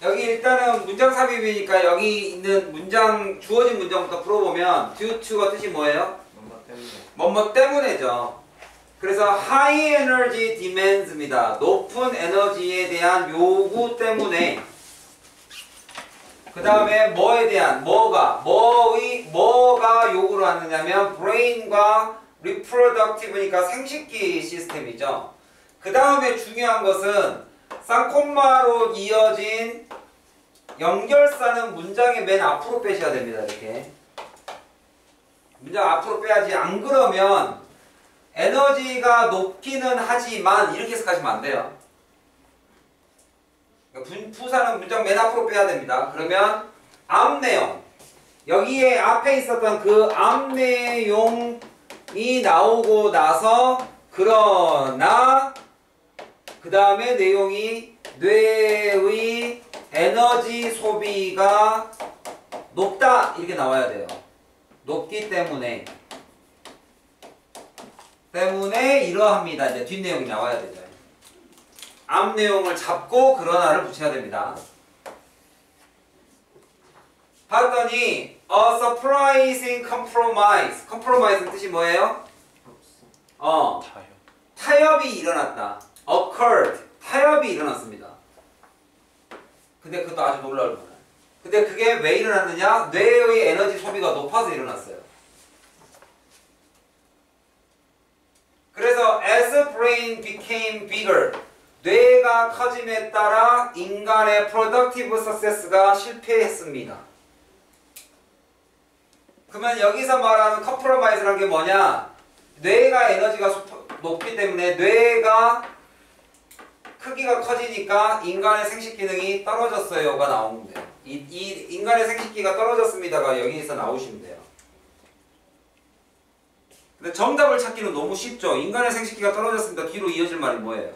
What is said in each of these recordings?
여기 일단은 문장 삽입이니까 여기 있는 문장, 주어진 문장부터 풀어보면 due to가 뜻이 뭐예요? 뭐뭐 때문에죠. 그래서 high energy demands입니다. 높은 에너지에 대한 요구 때문에. 그 다음에 뭐에 대한, 뭐가 요구를 하느냐면 brain과 reproductive니까 생식기 시스템이죠. 그 다음에 중요한 것은 쌍콤마로 이어진 연결사는 문장의 맨 앞으로 빼셔야 됩니다. 이렇게 문장 앞으로 빼야지. 안 그러면 에너지가 높기는 하지만 이렇게 해석하시면 안 돼요. 부사는 문장 맨 앞으로 빼야 됩니다. 그러면 앞 내용, 여기에 앞에 있었던 그 앞 내용이 나오고 나서 그러나 그 다음에 내용이 뇌의 에너지 소비가 높다 이렇게 나와야 돼요. 높기 때문에 이러합니다. 이제 뒷내용이 나와야 되죠. 앞 내용을 잡고 그러나를 붙여야 됩니다. 봤더니 a surprising compromise. compromise는 뜻이 뭐예요? 타협이 일어났다. occurred. 타협이 일어났습니다. 근데 그것도 아주 놀라울 만한. 근데 그게 왜 일어났느냐? 뇌의 에너지 소비가 높아서 일어났어요. 그래서 as brain became bigger. 뇌가 커짐에 따라 인간의 productive success가 실패했습니다. 그러면 여기서 말하는 compromise라는 게 뭐냐? 뇌가 에너지가 높기 때문에 뇌가 크기가 커지니까 인간의 생식 기능이 떨어졌어요가 나오면 돼요. 이 인간의 생식기가 떨어졌습니다가 여기서 나오시면 돼요. 근데 정답을 찾기는 너무 쉽죠. 인간의 생식기가 떨어졌습니다. 뒤로 이어질 말이 뭐예요?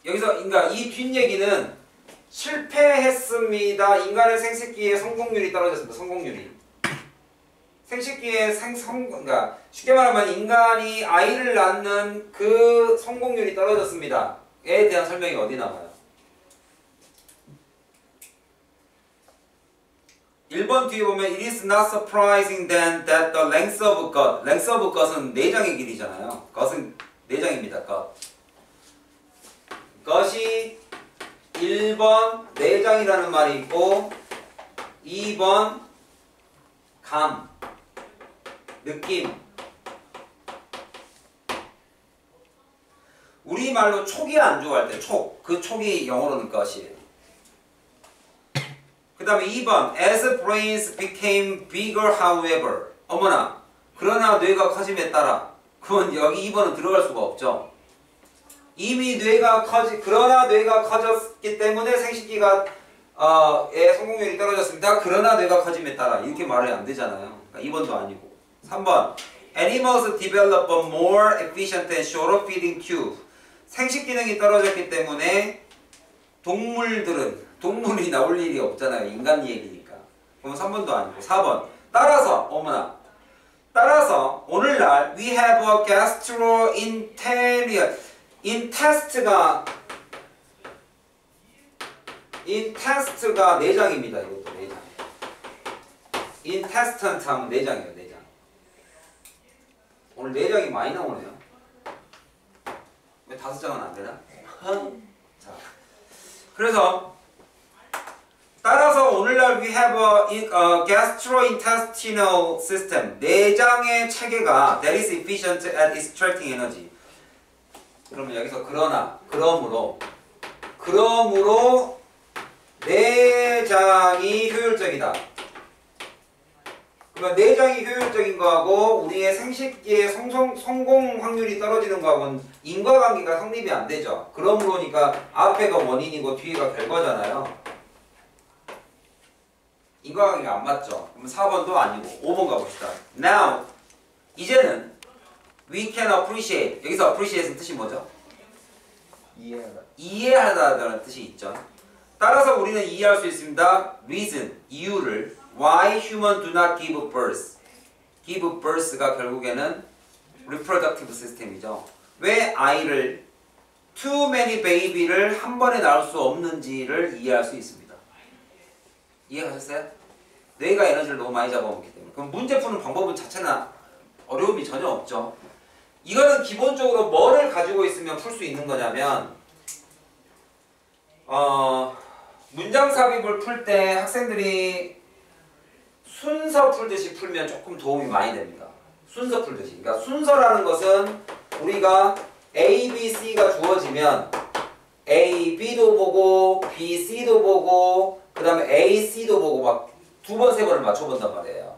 여기서 그러니까 이 뒷얘기는 실패했습니다. 인간의 생식기의 성공률이 떨어졌습니다. 성공률이. 생식기의 그러니까 쉽게 말하면 인간이 아이를 낳는 그 성공률이 떨어졌습니다. 에 대한 설명이 어디 나와요? 1번 뒤에 보면 It is not surprising then that the length of gut. length of gut은 내장의 길이잖아요. gut은 내장입니다. gut. gut이 1번 내장이라는 말이 있고 2번 감, 느낌. 우리말로 촉이 안 좋아할 때 촉, 그 촉이 영어로는 gut이에요. 그 다음에 2번 As brains became bigger however. 어머나, 그러나 뇌가 커짐에 따라. 그건 여기 2번은 들어갈 수가 없죠. 이미 그러나 뇌가 커졌기 때문에 생식기가 의 성공률이 떨어졌습니다. 그러나 뇌가 커짐에 따라. 이렇게 말이 안 되잖아요. 그러니까 2번도 아니고. 3번 Animals develop a more efficient and shorter feeding tube. 생식 기능이 떨어졌기 때문에 동물이 나올 일이 없잖아요. 인간 얘기니까. 그럼 3번도 아니고. 4번 따라서 오늘날 we have a gastrointestinal. intest가 내장입니다. 이것도 내장. intestine 하면 내장이에요. 내장. 오늘 내장이 많이 나오네요. 왜 5장은 안 되나? 자, 그래서 따라서 오늘날 we have a gastrointestinal system. 내장의 체계가 that is efficient at extracting energy. 그러면 여기서 그러므로 내장이 효율적이다. 그러면 내장이 효율적인 거하고 우리의 생식기의 성공 확률이 떨어지는 거하고는 인과관계가 성립이 안 되죠. 그러므로니까 앞에가 원인이고 뒤에가 결과잖아요. 인과관계가 안 맞죠. 그럼 4번도 아니고 5번 가봅시다. Now 이제는 we can appreciate. 여기서 appreciate는 뜻이 뭐죠? 이해하다라는 뜻이 있죠. 따라서 우리는 이해할 수 있습니다. reason, 이유를 why human do not give birth. give birth가 결국에는 reproductive system이죠. 왜 아이를 too many baby를 한 번에 낳을 수 없는지를 이해할 수 있습니다. 이해가셨어요? 뇌가 에너지를 너무 많이 잡아먹기 때문에. 그럼 문제 푸는 방법은 자체는 어려움이 전혀 없죠. 이거는 기본적으로 뭐를 가지고 있으면 풀 수 있는 거냐면 문장 삽입을 풀 때 학생들이 순서 풀듯이 풀면 조금 도움이 많이 됩니다. 순서 풀듯이. 그러니까 순서라는 것은 우리가 A, B, C가 주어지면 A, B도 보고 B, C도 보고 그 다음에 A, C도 보고 막 두 번, 세 번을 맞춰본단 말이에요.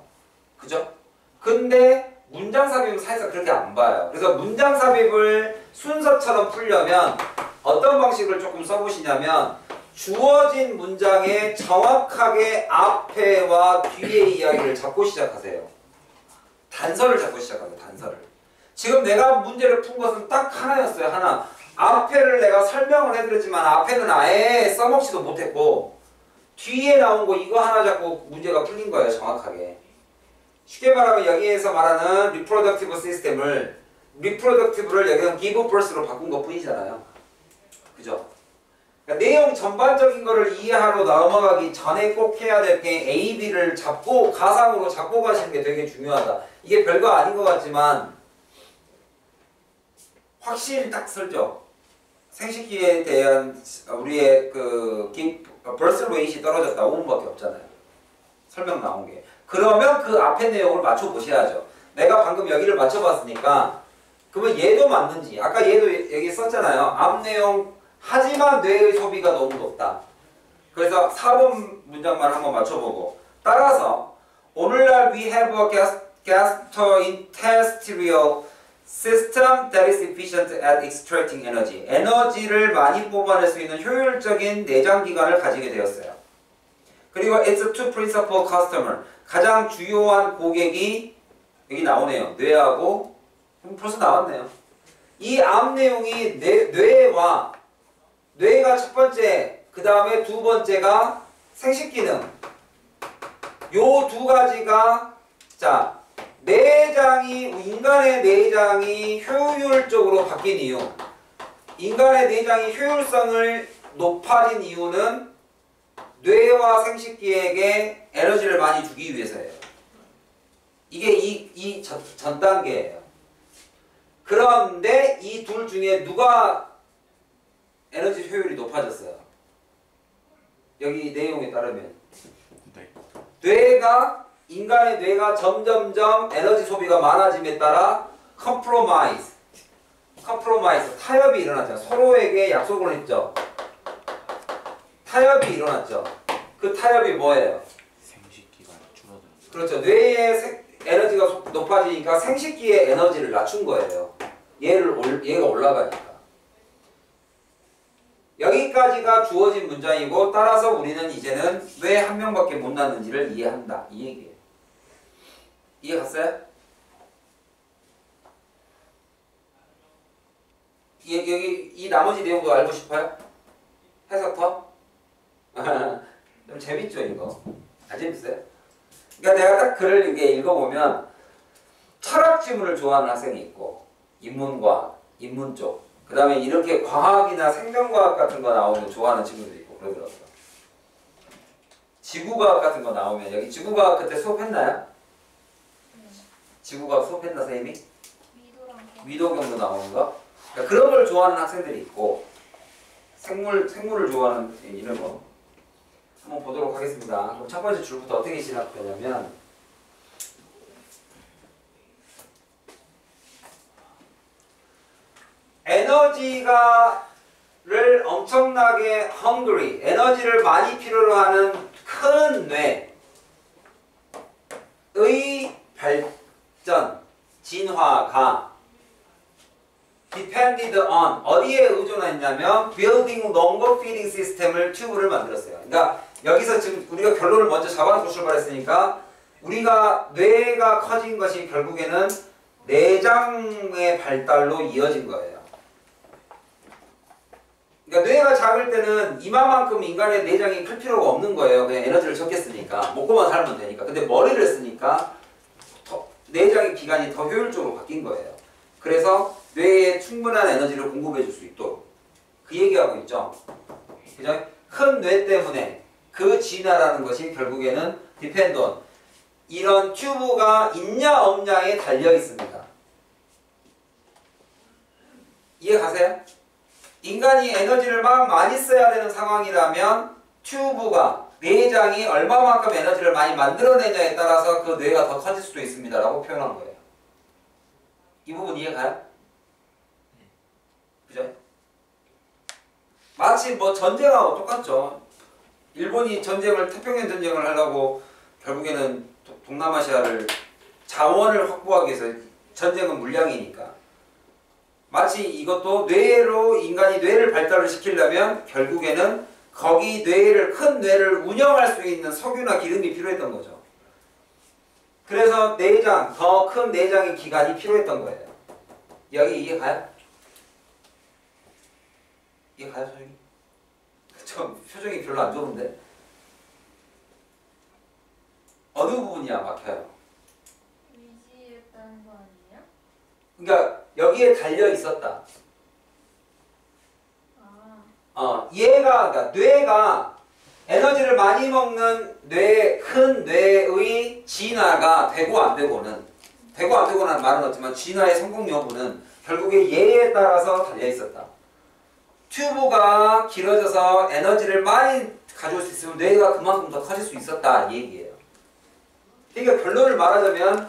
그죠? 근데 문장 삽입은 사실상 그렇게 안 봐요. 그래서 문장 삽입을 순서처럼 풀려면 어떤 방식을 조금 써보시냐면 주어진 문장의 정확하게 앞에와 뒤의 이야기를 잡고 시작하세요. 단서를 잡고 시작하세요. 단서를. 지금 내가 문제를 푼 것은 딱 하나였어요. 하나. 앞에를 내가 설명을 해드렸지만 앞에는 아예 써먹지도 못했고 뒤에 나온 거 이거 하나 잡고 문제가 풀린 거예요. 정확하게. 쉽게 말하면 여기에서 말하는 reproductive 시스템을 reproductive를 여기서 give birth로 바꾼 것 뿐이잖아요. 그죠? 그러니까 내용 전반적인 거를 이해하러 넘어가기 전에 꼭 해야 될 게 A, B를 잡고 가상으로 잡고 가시는 게 되게 중요하다. 이게 별거 아닌 것 같지만 확실히 딱 설정. 생식기에 대한 우리의 그 birth rate이 떨어졌다. 5분밖에 없잖아요. 설명 나온 게. 그러면 그 앞에 내용을 맞춰보셔야죠. 내가 방금 여기를 맞춰봤으니까 그러면 얘도 맞는지. 아까 얘도 여기 썼잖아요. 앞 내용 하지만 뇌의 소비가 너무 높다. 그래서 4번 문장만 한번 맞춰보고 따라서 오늘날 we have a gastrointestinal system that is efficient at extracting energy. 에너지를 많이 뽑아낼 수 있는 효율적인 내장기관을 가지게 되었어요. 그리고 its two principal customer. 가장 주요한 고객이 여기 나오네요. 뇌하고 벌써 나왔네요. 이 앞 내용이 뇌가 첫 번째, 그 다음에 두 번째가 생식기능. 요 두 가지가 자 인간의 내장이 효율적으로 바뀐 이유. 인간의 내장이 효율성을 높아진 이유는 뇌와 생식기에게 에너지를 많이 주기 위해서예요. 이게 이 전 단계예요. 그런데 이 둘 중에 누가 에너지 효율이 높아졌어요? 여기 내용에 따르면 인간의 뇌가 점점점 에너지 소비가 많아짐에 따라 컴프로마이즈 타협이 일어났죠. 서로에게 약속을 했죠. 타협이 일어났죠. 그 타협이 뭐예요? 생식기가 줄어드는. 그렇죠. 뇌의 에너지가 높아지니까 생식기의 에너지를 낮춘 거예요. 얘가 올라가니까. 여기까지가 주어진 문장이고 따라서 우리는 이제는 왜 한 명밖에 못 낳는지를 이해한다. 이 얘기예요. 이해 갔어요? 여기 이 나머지 내용도 알고 싶어요? 해석터? 좀 재밌죠 이거? 안 재밌어요? 그러니까 내가 딱 글을 이렇게 읽어보면 철학 지문을 좋아하는 학생이 있고 인문과학, 인문 쪽 그 다음에 이렇게 과학이나 생명과학 같은 거 나오면 좋아하는 친구들이 있고 그러더라고요. 지구과학 같은 거 나오면 여기 지구과학 그때 수업했나요? 지구과학 수업했나 선생님이? 위도경도 나오는 거? 그러니까 그런 걸 좋아하는 학생들이 있고 생물을 좋아하는 이런 거 한번 보도록 하겠습니다. 그럼 첫 번째 줄부터 어떻게 시작되냐면 에너지를 엄청나게 hungry, 에너지를 많이 필요로 하는 큰 뇌의 발전, 진화가 depended on 어디에 의존했냐면 building longer feeding system을 튜브를 만들었어요. 그러니까 여기서 지금 우리가 결론을 먼저 잡아놓고 출발했으니까 우리가 뇌가 커진 것이 결국에는 내장의 발달로 이어진 거예요. 그러니까 뇌가 작을 때는 이마만큼 인간의 내장이 클 필요가 없는 거예요. 그냥 에너지를 적게 쓰니까 먹고만 살면 되니까. 근데 머리를 쓰니까 내장의 기관이 더 효율적으로 바뀐 거예요. 그래서 뇌에 충분한 에너지를 공급해 줄 수 있도록. 그 얘기하고 있죠. 그죠? 큰 뇌 때문에 그 진화라는 것이 결국에는 depend on 이런 튜브가 있냐 없냐에 달려 있습니다. 이해 가세요? 인간이 에너지를 막 많이 써야 되는 상황이라면 튜브가 내장이 얼마만큼 에너지를 많이 만들어내냐에 따라서 그 뇌가 더 커질 수도 있습니다 라고 표현한 거예요. 이 부분 이해가요? 그죠? 마치 뭐 전쟁하고 똑같죠. 일본이 태평양 전쟁을 하려고 결국에는 동남아시아를 자원을 확보하기 위해서 전쟁은 물량이니까 마치 이것도 뇌로 인간이 뇌를 발달을 시키려면 결국에는 거기 큰 뇌를 운영할 수 있는 석유나 기름이 필요했던 거죠. 그래서 더 큰 내장의 기관이 필요했던 거예요. 여기 이해 가요? 이해 가요, 표정이? 저 표정이 별로 안 좋은데? 어느 부분이야 막혀요? 위지했다는 거 아니에요? 그러니까 여기에 달려 있었다. 아, 그러니까 뇌가 에너지를 많이 먹는 큰 뇌의 진화가 되고 안 되고는 말은 없지만 진화의 성공 여부는 결국에 얘에 따라서 달려 있었다. 튜브가 길어져서 에너지를 많이 가져올 수 있으면 뇌가 그만큼 더 커질 수 있었다 이 얘기예요. 그러니까 결론을 말하자면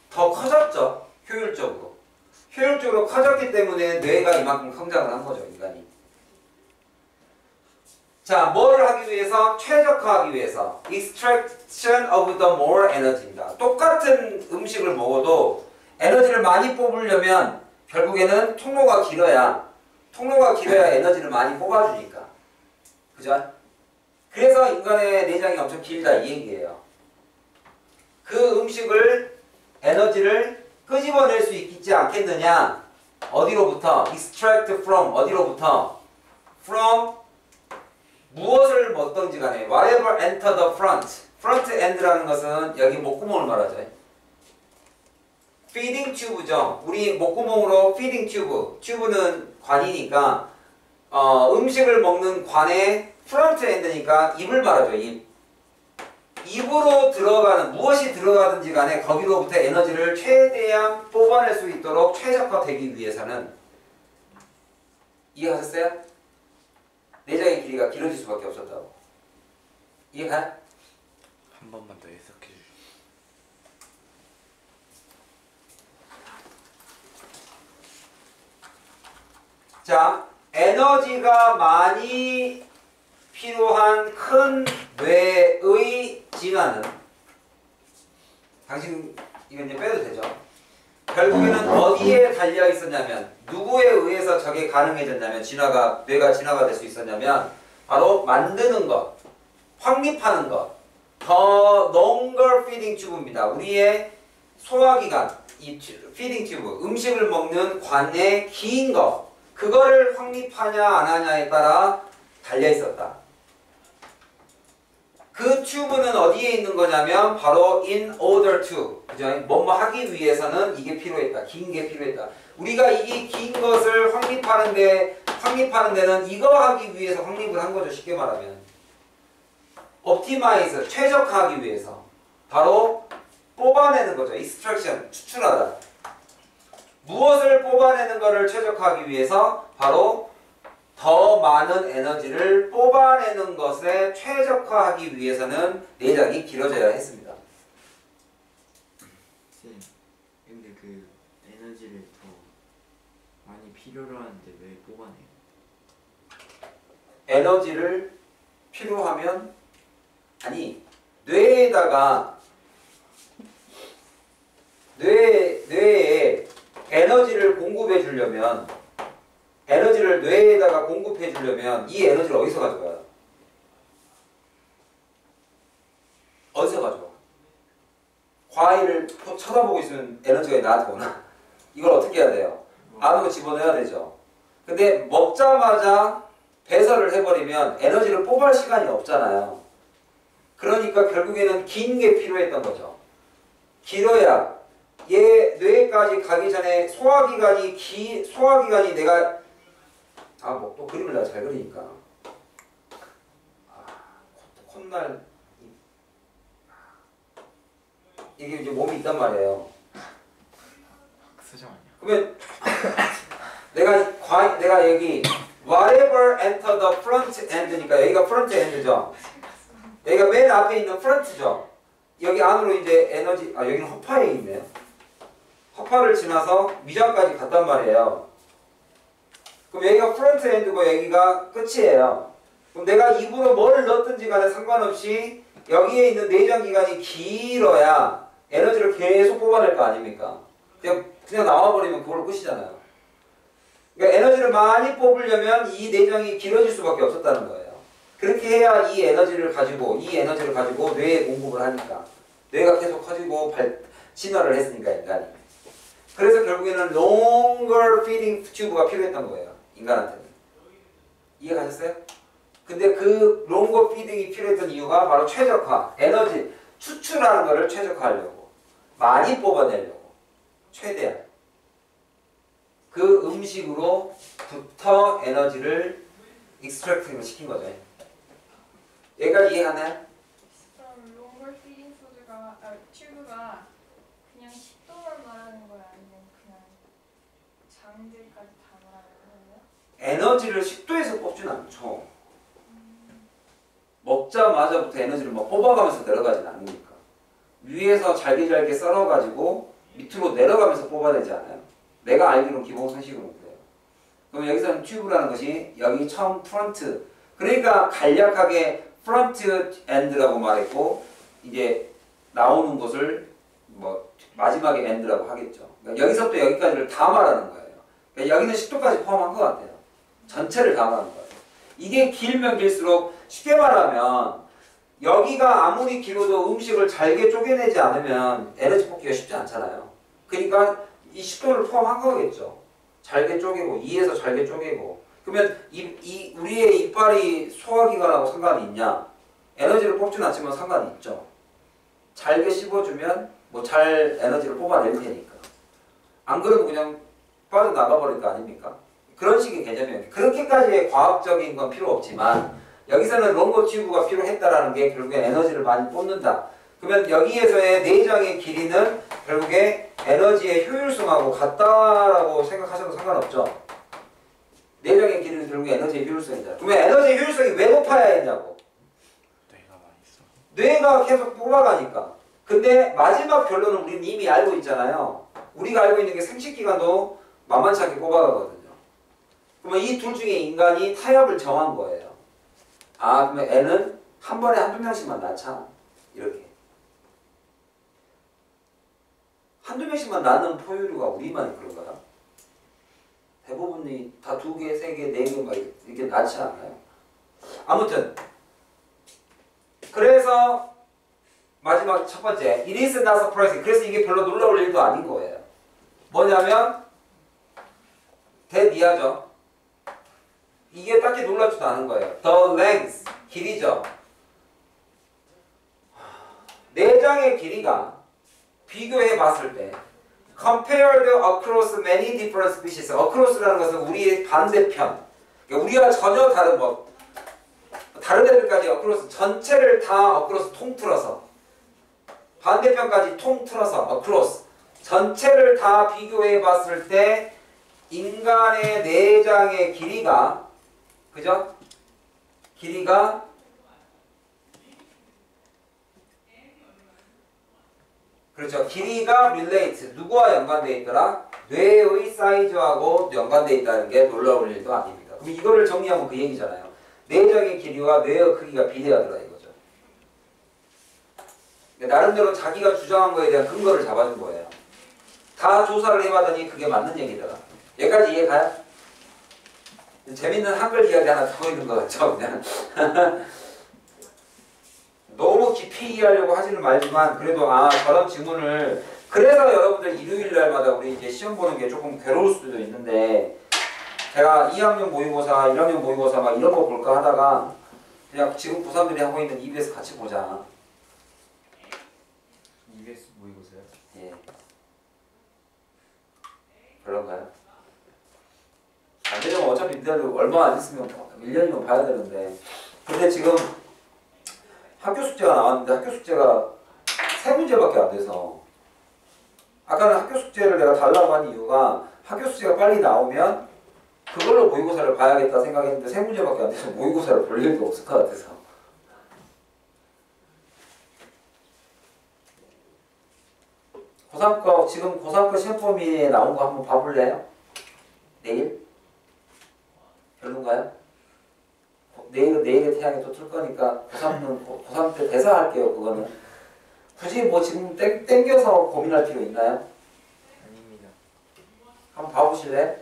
더 커졌죠. 효율적으로 커졌기 때문에 뇌가 이만큼 성장을 한 거죠, 인간이. 자, 뭐를 하기 위해서? 최적화하기 위해서. Extraction of the more energy입니다. 똑같은 음식을 먹어도 에너지를 많이 뽑으려면 결국에는 통로가 길어야 에너지를 많이 뽑아주니까. 그죠? 그래서 인간의 내장이 엄청 길다 이 얘기예요. 그 음식을 에너지를 끄집어낼 수 있지 않겠느냐? 어디로부터? Extract from 어디로부터? From 무엇을 먹던지 간에 whatever enter the front end라는 것은 여기 목구멍을 말하죠. feeding tube죠. 우리 목구멍으로 feeding tube는 관이니까 음식을 먹는 관의 front end니까 입을 말하죠. 입으로 들어가는 무엇이 들어가든지 간에 거기로부터 에너지를 최대한 뽑아낼 수 있도록 최적화되기 위해서는 이해하셨어요? 내장의 길이가 길어질 수밖에 없었다고. 이해가? 한 번만 더 해석해 주시죠. 자, 에너지가 많이 필요한 큰 뇌의 진화는 당신 이건 이제 빼도 되죠. 결국에는 어디에 달려 있었냐면 누구에 의해서 저게 가능해졌냐면 뇌가 진화가 될 수 있었냐면 바로 만드는 것, 확립하는 것, 더 longer feeding tube입니다. 우리의 소화기관, 이 feeding tube, 음식을 먹는 관의 긴 것, 그거를 확립하냐 안 하냐에 따라 달려 있었다. 그 튜브는 어디에 있는 거냐면 바로 in order to, 그죠? 뭐뭐 하기 위해서는 이게 필요했다. 긴 게 필요했다. 우리가 이 긴 것을 확립하는 데는 이거 하기 위해서 확립을 한 거죠. 쉽게 말하면 optimize, 최적화하기 위해서 바로 뽑아내는 거죠. extraction, 추출하다. 무엇을 뽑아내는 것을 최적화하기 위해서 바로 더 많은 에너지를 뽑아내는 것에 최적화하기 위해서는 내장이 길어져야 했습니다. 쌤, 근데 그 에너지를 더 많이 필요로 하는데 왜 뽑아내요? 에너지를 필요하면 뇌에다가 뇌에 에너지를 공급해 주려면 에너지를 뇌에다가 공급해 주려면 이 에너지를 어디서 가져가요? 어디서 가져가? 과일을 쳐다보고 있으면 에너지가 나한테 오나? 이걸 어떻게 해야 돼요? 아는 거 집어넣어야 되죠. 근데 먹자마자 배설을 해버리면 에너지를 뽑을 시간이 없잖아요. 그러니까 결국에는 긴 게 필요했던 거죠. 길어야 얘 뇌까지 가기 전에 소화기관이 내가 아, 뭐 또 그림을 내가 잘 그리니까. 아, 콧날 이게 이제 몸이 있단 말이에요. 수정 아니야? 그러면 내가 여기 whatever enter the front end니까 여기가 front end죠. 여기가 맨 앞에 있는 front죠. 여기 안으로 이제 에너지 여기는 허파에 있네요. 허파를 지나서 미장까지 갔단 말이에요. 그럼 여기가 프론트 엔드고 여기가 끝이에요. 그럼 내가 입으로 뭘 넣든지 간에 상관없이 여기에 있는 내장 기관이 길어야 에너지를 계속 뽑아낼 거 아닙니까? 그냥 나와버리면 그걸로 끝이잖아요. 그러니까 에너지를 많이 뽑으려면 이 내장이 길어질 수밖에 없었다는 거예요. 그렇게 해야 이 에너지를 가지고 뇌에 공급을 하니까 뇌가 계속 커지고 진화를 했으니까 인간이. 그래서 결국에는 longer feeding tube가 필요했던 거예요. 인간한테는. 이해가셨어요? 근데 그 longer feeding이 필요했던 이유가 바로 최적화, 에너지 추출하는 거를 최적화하려고, 많이 뽑아내려고, 최대한 그 음식으로부터 에너지를 익스트랙팅을 시킨 거죠. 여기까지 이해가나요? 그럼 롱볼 피딩 튜브가 그냥 식도만 말하는 거야? 아니면 그냥 장들까지 다 말하는 거예요? 에너지를 식도에서 뽑진 않죠. 먹자마자부터 에너지를 막 뽑아가면서 내려가진 않으니까. 위에서 잘게 썰어가지고 밑으로 내려가면서 뽑아내지 않아요. 내가 알기로는 기본 상식으로 그래요. 그럼 여기서는 튜브라는 것이 여기 처음 프런트, 그러니까 간략하게 프런트 엔드라고 말했고 이제 나오는 것을 뭐 마지막에 엔드라고 하겠죠. 그러니까 여기서부터 여기까지를 다 말하는 거예요. 그러니까 여기는 10도까지 포함한 것 같아요. 전체를 다 말하는 거예요. 이게 길면 길수록 쉽게 말하면 여기가 아무리 길어도 음식을 잘게 쪼개내지 않으면 에너지 뽑기가 쉽지 않잖아요. 그러니까 이 10도를 포함한 거겠죠. 잘게 쪼개고 2에서 잘게 쪼개고 그러면 우리의 이빨이 소화기관하고 상관이 있냐? 에너지를 뽑진 않지만 상관이 있죠. 잘게 씹어주면 뭐 잘 에너지를 뽑아낼 테니까. 안 그러면 그냥 빠져나가 버릴 거 아닙니까? 그런 식의 개념이에요. 그렇게까지의 과학적인 건 필요 없지만 여기서는 롱거 튜브가 필요했다라는 게 결국에 에너지를 많이 뽑는다. 그러면 여기에서의 내장의 길이는 결국에 에너지의 효율성하고 같다라고 생각하셔도 상관없죠. 내장의 길이는 결국에 에너지의 효율성이잖아요. 그러면 에너지의 효율성이 왜 높아야 했냐고. 뇌가 많이 써. 뇌가 계속 뽑아가니까. 근데 마지막 결론은 우리는 이미 알고 있잖아요. 우리가 알고 있는 게 생식기관도 만만치 않게 뽑아가거든요. 그러면 이 둘 중에 인간이 타협을 정한 거예요. 그러면 애는 한 번에 한두 명씩만 낳자. 이렇게. 한두 명씩만 낳는 포유류가 우리만 그런가요? 대부분이 다 2개, 3개, 4개 막 이렇게 낳지 않아요? 아무튼 그래서 마지막 첫 번째 It is not surprising. 그래서 이게 별로 놀라울 일도 아닌 거예요. 뭐냐면 대니아죠. 이게 딱히 놀랍지도 않은 거예요. The length, 길이죠. 내장의 길이가 비교해 봤을 때 compared across many different species. across라는 것은 우리의 반대편. 그러니까 우리가 전혀 다른 다른 애들까지 across 전체를 다 across 통틀어서 반대편까지 통틀어서 across 전체를 다 비교해 봤을 때 인간의 내장의 길이가 그죠? 길이가 그렇죠. 길이가 relate 누구와 연관되어 있더라? 뇌의 사이즈하고 연관되어 있다는 게 놀라울 일도 아닙니다. 그럼 이거를 정리하면 그 얘기잖아요. 내장의 길이와 뇌의 크기가 비례하더라 이거죠. 나름대로 자기가 주장한 거에 대한 근거를 잡아준 거예요. 다 조사를 해봤더니 그게 맞는 얘기더라. 여기까지 이해가요? 재밌는 한글 이야기 하나 더 있는 것 같죠? 그냥 너무 깊이 이해하려고 하지는 말지만 그래도 저런 질문을 그래서 여러분들 일요일 날마다 우리 이제 시험 보는 게 조금 괴로울 수도 있는데 제가 2학년 모의고사, 1학년 모의고사 막 이런 거 볼까 하다가 그냥 지금 고3들이 하고 있는 EBS 같이 보자. EBS 모의고사요? 예. 그런가요? 안 되면 어차피 니들 얼마 안 있으면 1년이면 봐야 되는데. 근데 지금 학교 숙제가 나왔는데 학교 숙제가 3문제밖에 안 돼서 아까는 학교 숙제를 내가 달라고 한 이유가 학교 숙제가 빨리 나오면 그걸로 모의고사를 봐야겠다 생각했는데 3문제밖에 안 돼서 모의고사를 볼 일도 없을 것 같아서. 고3 거 지금 고3 거 시험 범위에 나온 거 한번 봐볼래요? 내일? 별론가요? 내일의 태양이 또 틀 거니까 고3 때 대사할게요. 그거는 굳이 뭐 지금 땡겨서 고민할 필요 있나요? 아닙니다. 한번 봐보실래요?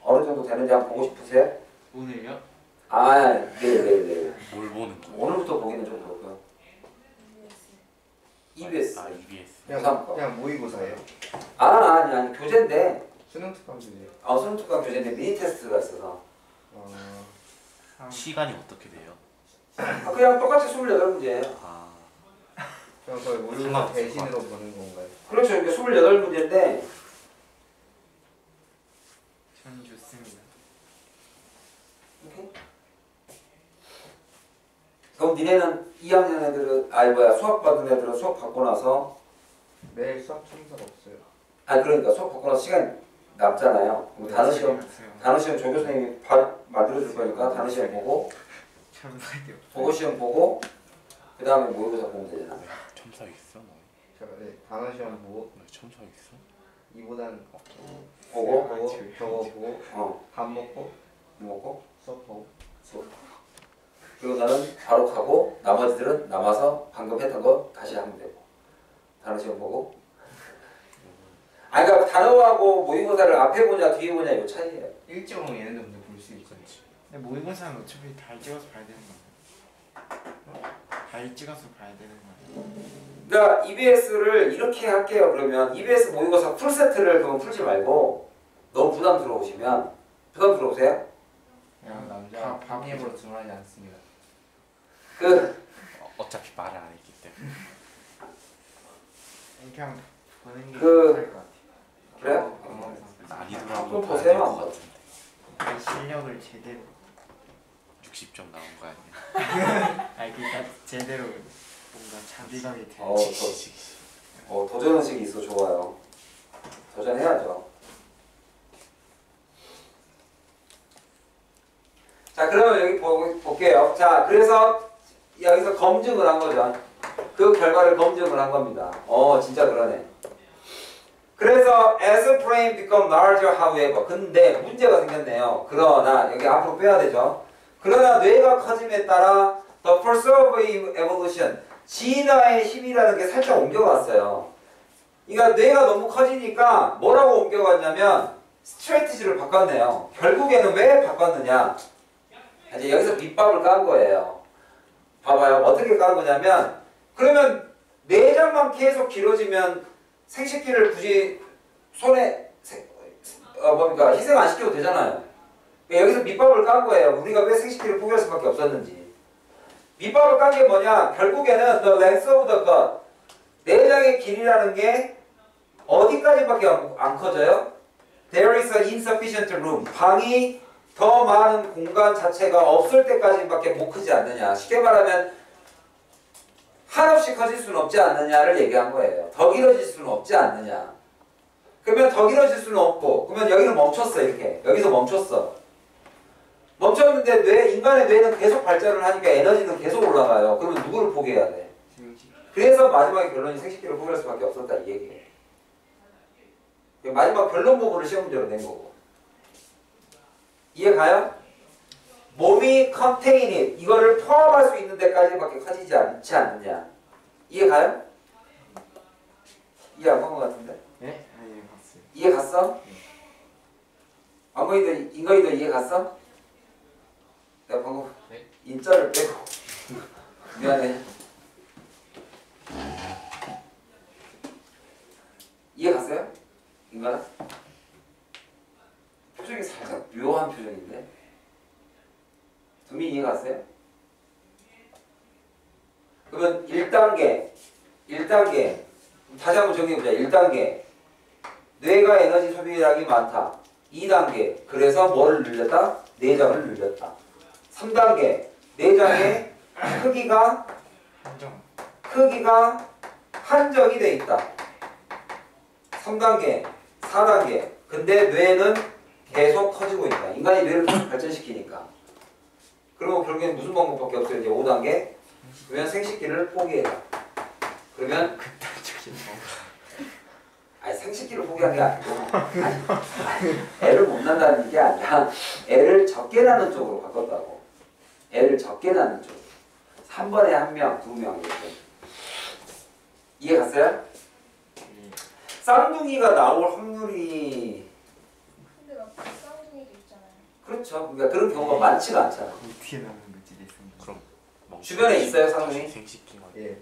어느 정도 되는지 한번 보고 싶으세요? 오늘요? 아, 내일. 뭘 보는 거? 오늘부터 보기는 좀 그렇고요. EBS. 아 EBS. 그냥 모의고사예요. 아니 교재인데 수능 특강 주제. 수능 특강 교재인데 미니 테스트가 있어서 시간이 어떻게 돼요? 그냥 똑같이 28문제예요. 아 그럼 거의 모의고사 대신으로 보는 건가요? 그렇죠. 이게 28문제인데 전 좋습니다. 그럼 니네는 2학년 애들은 수학 받은 애들은 수학 받고 나서 내일 수학 첨삭 없어요. 그러니까 수학 받고 나서 시간 남잖아요. 그럼 단어 시험 조 교수님이 만들어줄 거니까 단어 시험 보고 첨삭이 국어 시험 보고 그 다음에 모의고사 보면 되잖아. 첨삭 있어? 너? 제가 단어 시험 보고 너 첨삭 있어? 이보단 보고 저거 보고 밥 먹고 수업 보고 그리고 나는 바로 가고 나머지들은 남아서 방금 했던 거 다시 하면 되고 단어 시험 보고 그러니까 단어하고 모의고사를 앞에 보냐 뒤에 보냐 이거 차이예요. 1.5 얘네도 근데 볼 수 있지. 근데 모의고사는 어차피 달 찍어서 봐야 되는 거야. 달 찍어서 봐야 되는 거야. 그러니까 EBS를 이렇게 할게요. 그러면 EBS 모의고사 풀 세트를 그러면 풀지 말고 너무 부담 들어오시면 부담 들어오세요? 그냥 남자 밤예보로 등하지 않습니다. 어차피 말을 안 했기 때문에. 그냥 보는 게 그- 나을 것 같아. 그래요? 난이도를 좀 한번 보세요, 봐야 될것 한번. 같은데. 실력을 제대로 60점 나온 거 아니야? 아니 그러니까 제대로 뭔가 자비감이 들지. 도전의식이 있어 좋아요. 도전해야죠. 자 그러면 여기 볼게요. 자 그래서 여기서 검증을 한 거죠. 그 결과를 검증을 한 겁니다. 진짜 그러네. 그래서 as a brain become larger however 근데 문제가 생겼네요. 그러나 여기 앞으로 빼야 되죠. 그러나 뇌가 커짐에 따라 the pursuit of evolution 진화의 힘이라는 게 살짝 옮겨갔어요. 그러니까 뇌가 너무 커지니까 뭐라고 옮겨갔냐면 스트래티지를 바꿨네요. 결국에는 왜 바꿨느냐? 이제 여기서 밑밥을 깐 거예요. 봐봐요. 어떻게 깐 거냐면 그러면 내장만 계속 길어지면 생식기를 굳이 희생 안 시켜도 되잖아요. 여기서 밑밥을 깐 거예요. 우리가 왜 생식기를 포기할 수밖에 없었는지. 밑밥을 깐 게 뭐냐? 결국에는 the length of the gut 내장의 길이라는 게 어디까지밖에 안 커져요? There is an insufficient room. 방이 더 많은 공간 자체가 없을 때까지밖에 못 크지 않느냐. 쉽게 말하면 한없이 커질 수는 없지 않느냐를 얘기한 거예요. 더 길어질 수는 없지 않느냐. 그러면 더 길어질 수는 없고 그러면 여기는 멈췄어. 이렇게 여기서 멈췄어. 멈췄는데 인간의 뇌는 계속 발전을 하니까 에너지는 계속 올라가요. 그러면 누구를 포기해야 돼? 그래서 마지막에 결론이 생식기를 포기할 수밖에 없었다 이 얘기예요. 마지막 결론 부분을 시험 문제로 낸 거고. 이해 가요? 몸이 contain it 이거를 포함할 수 있는 데까지밖에 커지지 않지 않느냐. 이해 가요? 이해 안 간 것 같은데? 네? 아니 봤어요. 이해 갔어? 인거이도 이해 갔어? 내가 방금 네? 인자를 빼고 미안해. 이해 갔어요? 인간아? 표정이 살짝 묘한 표정인데? 두미 이해 갔어요? 그러면 1단계 다시 한번 정리해보자. 1단계 뇌가 에너지 소비량이 많다. 2단계. 그래서 뭐를 늘렸다? 내장을 늘렸다. 3단계. 내장의 크기가 한정이 돼 있다. 3단계, 4단계. 근데 뇌는 계속 커지고 있다. 인간이 뇌를 계속 발전시키니까. 그러면 결국엔 무슨 방법밖에 없어요? 이제 5단계. 그러면 생식기를 포기해라. 그러면 극단적인 아니 생식기를 포기한 게 아니고 애를 못 낳는다는 게 아니라 애를 적게 낳는 쪽으로 바꿨다고. 애를 적게 낳는 쪽. 3번에 1명, 2명 이렇게. 이해 갔어요? 쌍둥이가 나올 확률이 근데 막 쌍둥이도 있잖아요. 그렇죠. 그러니까 그런 경우가 많지가 않잖아. 어떻게 나오는 거지 됐습니다. 그럼 주변에 있어요, 쌍둥이? 생식기만 예.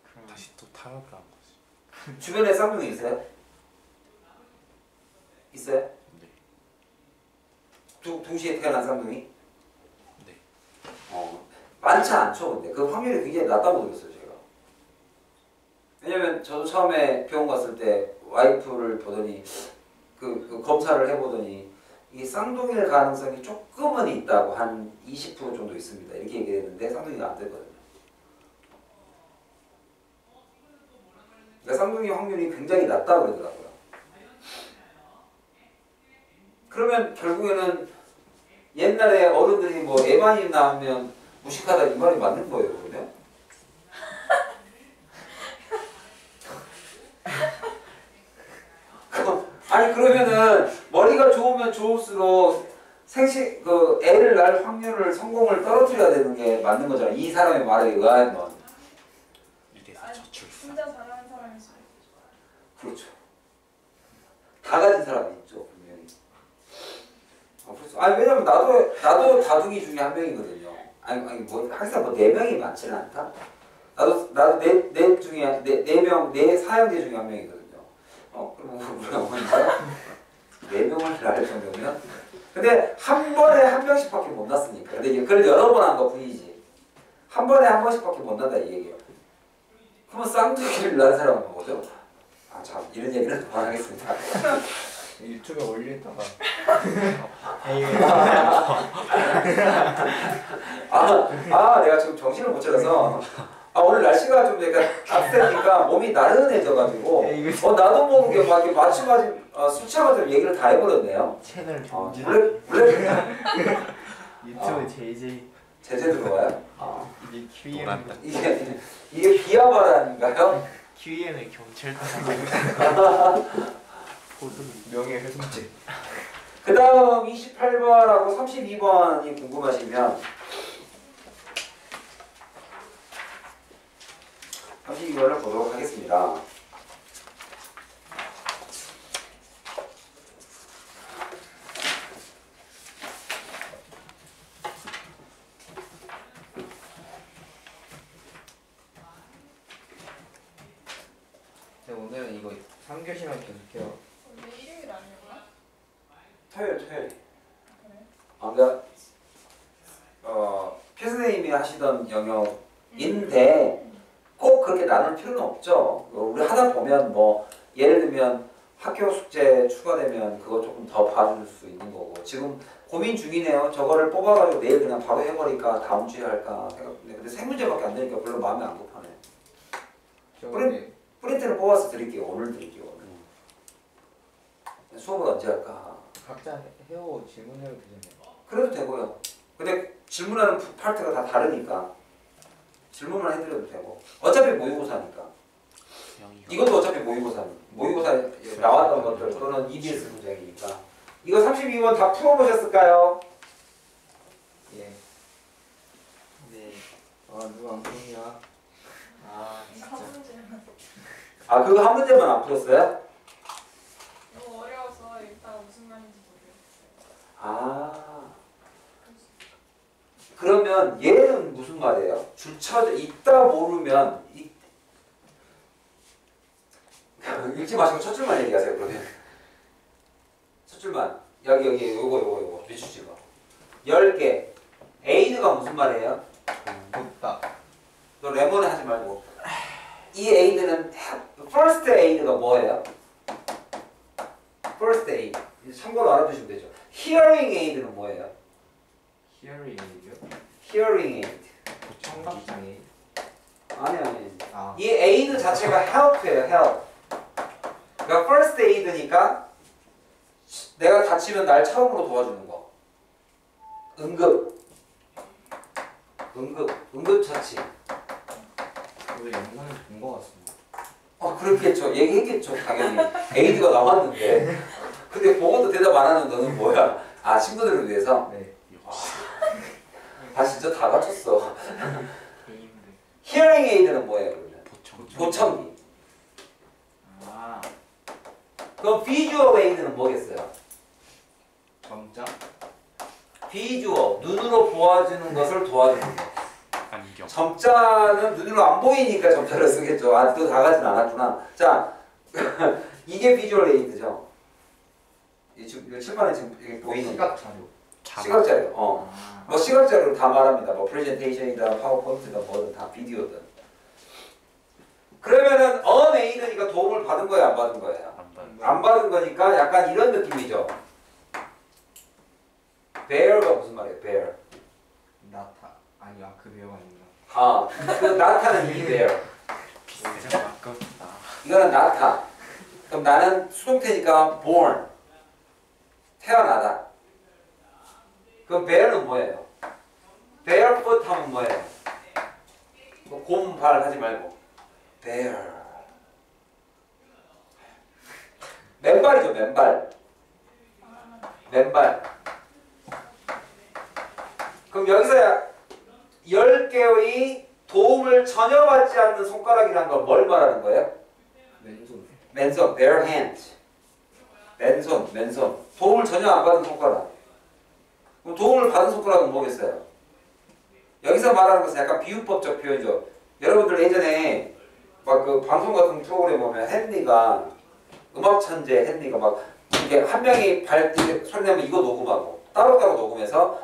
그럼 다시 또 타협을 한 거지. 주변에 쌍둥이 있어요? 있어요? 네. 동시에 태어난 쌍둥이? 네. 많지 않죠. 근데 그 확률이 굉장히 낮다고 들었어요, 제가. 왜냐면 저도 처음에 병원 갔을 때 와이프를 보더니 그 검사를 해보더니 이 쌍둥이일 가능성이 조금은 있다고 한 20% 정도 있습니다. 이렇게 얘기했는데 쌍둥이가 안 됐거든요. 그러니까 쌍둥이 확률이 굉장히 낮다고 그러더라고요. 그러면 결국에는 옛날에 어른들이 뭐 애반이 나오면 무식하다 이 말이 맞는 거예요, 그러면? 아니 그러면은 머리가 좋으면 좋을수록 애를 낳을 확률을 성공을 떨어뜨려야 되는 게 맞는 거잖아. 이 사람의 말에 의하면. 이래서 아니, 저출산. 진짜 잘하는 사람이 있어요. 그렇죠. 다 가진 사람이 있죠, 분명히. 그렇죠. 아니 왜냐면 나도 다둥이 중에 한 명이거든요. 아니 뭐 항상 뭐 4명이 많지는 않다. 나도 네 중에 네 사형제 중에 한 명이거든요. 그럼 우리 어머니가 4명을 낳을 정도면. 근데 한 번에 한 명씩밖에 못 낳았으니까. 근데 이제 그걸 여러 번 한 것 뿐이지. 한 번에 한 번씩밖에 못 낳는다 이 얘기예요. 그러면 쌍둥이를 낳은 사람은 뭐죠? 참 이런 얘기는 그만하겠습니다. 유튜브에 올릴다가 내가 지금 정신을 못 차려서 오늘 날씨가 좀 약간 빡세니까 몸이 나른해져가지고 나도 모르게 막 이렇게 마치마치 수차마치 얘기를 다 해버렸네요. 채널 경제 원래 유튜브 JJ 제재 들어와요? 이제 QEM 노란다. 이게 비하발언인가요? QEM의 경찰 보도 명예훼손죄. 그 다음 28번하고 32번이 궁금하시면 32번을 보도록 하겠습니다. 네, 오늘은 이거 3교시만 계속해요. 원래 일요일 아니었나? 토요일. 그래? 그러니까 선생님이 하시던 영역인데 꼭 그렇게 나눌 필요는 없죠. 우리 하다 보면 뭐 예를 들면 학교 숙제 추가되면 그거 조금 더 봐줄 수 있는 거고 지금 고민 중이네요. 저거를 뽑아가지고 내일 그냥 바로 해버릴까 다음 주에 할까 생각했는데 근데 세 문제밖에 안 되니까 별로 마음이 안 급하네. 프린트를 뽑아서 드릴게요. 오늘 드릴게요. 수업을 언제 할까? 각자 해오고 질문해도 되잖아요. 그래도 되고요. 근데 질문하는 파트가 다 다르니까 질문만 해드려도 되고 어차피 모의고사니까 이것도 어차피 모의고사 나왔던 것들 또는 EBS 문제이니까 이거 32번 다 풀어보셨을까요? 예. 네. 누가 안 보냐? 이거 한 문제만. 그거 한 문제만 안 풀었어요? 너무 어려워서 일단 무슨 말인지 모르겠어요. 그러면 얘는 무슨 말이에요? 줄쳐져 있다 모르면 읽지 마시고 첫 줄만 얘기하세요. 그러면 첫 줄만 여기 요거 비추지 마. 10개 에이드가 무슨 말이에요? 돕다. 너 레몬을 하지 말고 이 에이드는 first 에이드가 뭐예요? first aid. 이제 참고로 알아두시면 되죠. hearing aid는 뭐예요? 히어링 에이드요? hearing aid. 청각장애. 아니. 아. 이 aid 자체가 help예요, help. 그러니까 first aid니까 내가 다치면 날 처음으로 도와주는 거. 응급처치. 오늘 영상을 본 것 같습니다. 그렇겠죠. 얘기했겠죠, 당연히. 에이드가 나왔는데. 근데 보고도 대답 안 하는 너는 뭐야? 아, 친구들을 위해서? 네. 아, 진짜 다 갖췄어. 게임들. hearing aid는 뭐예요, 그러면? 보청. 보청기. 아. 그럼 visual aid는 뭐겠어요? 점자? visual, 눈으로 보아주는 것을 도와주는 거. 안경. 점자는 눈으로 안 보이니까 점자를 쓰겠죠. 아직도 다 가진 않았구나. 자, 이게 비주얼 에이드죠. 이 칠판에 지금 이게 보이는 시각 자료. 시각 자료. 아. 뭐 시각 자료를 다 말합니다. 뭐 프레젠테이션이다, 파워포인트다, 뭐든 다 비디오든. 그러면은 언에이드니까 도움을 받은 거예요, 안 받은 거예요? 안 받는. 안 받은 거니까 약간 이런 느낌이죠. bear가 무슨 말이에요? bear. 나타. 아니야 그 배우가 아닌가. 아, 그 나타는 이 bear. 진짜 아깝다. 이거는 나타. 그럼 나는 수동태니까 born. 태어나다. 그럼 bear는 뭐예요? barefoot 하면 뭐예요? 곰발 하지 말고 bear. 맨발이죠, 맨발. 맨발. 그럼 여기서 10개의 도움을 전혀 받지 않는 손가락이라는 걸 뭘 말하는 거예요? 맨손. 맨손, bare hand. 맨손. 도움을 전혀 안 받은 손가락. 그럼 도움을 받은 손가락은 뭐겠어요? 여기서 말하는 것은 약간 비유법적 표현이죠. 여러분들 예전에 막 그 방송 같은 프로그램 보면 헨리가 음악 천재 헨리가 막 이게 한 명이 소리 내면 이거 녹음하고 따로따로 녹음해서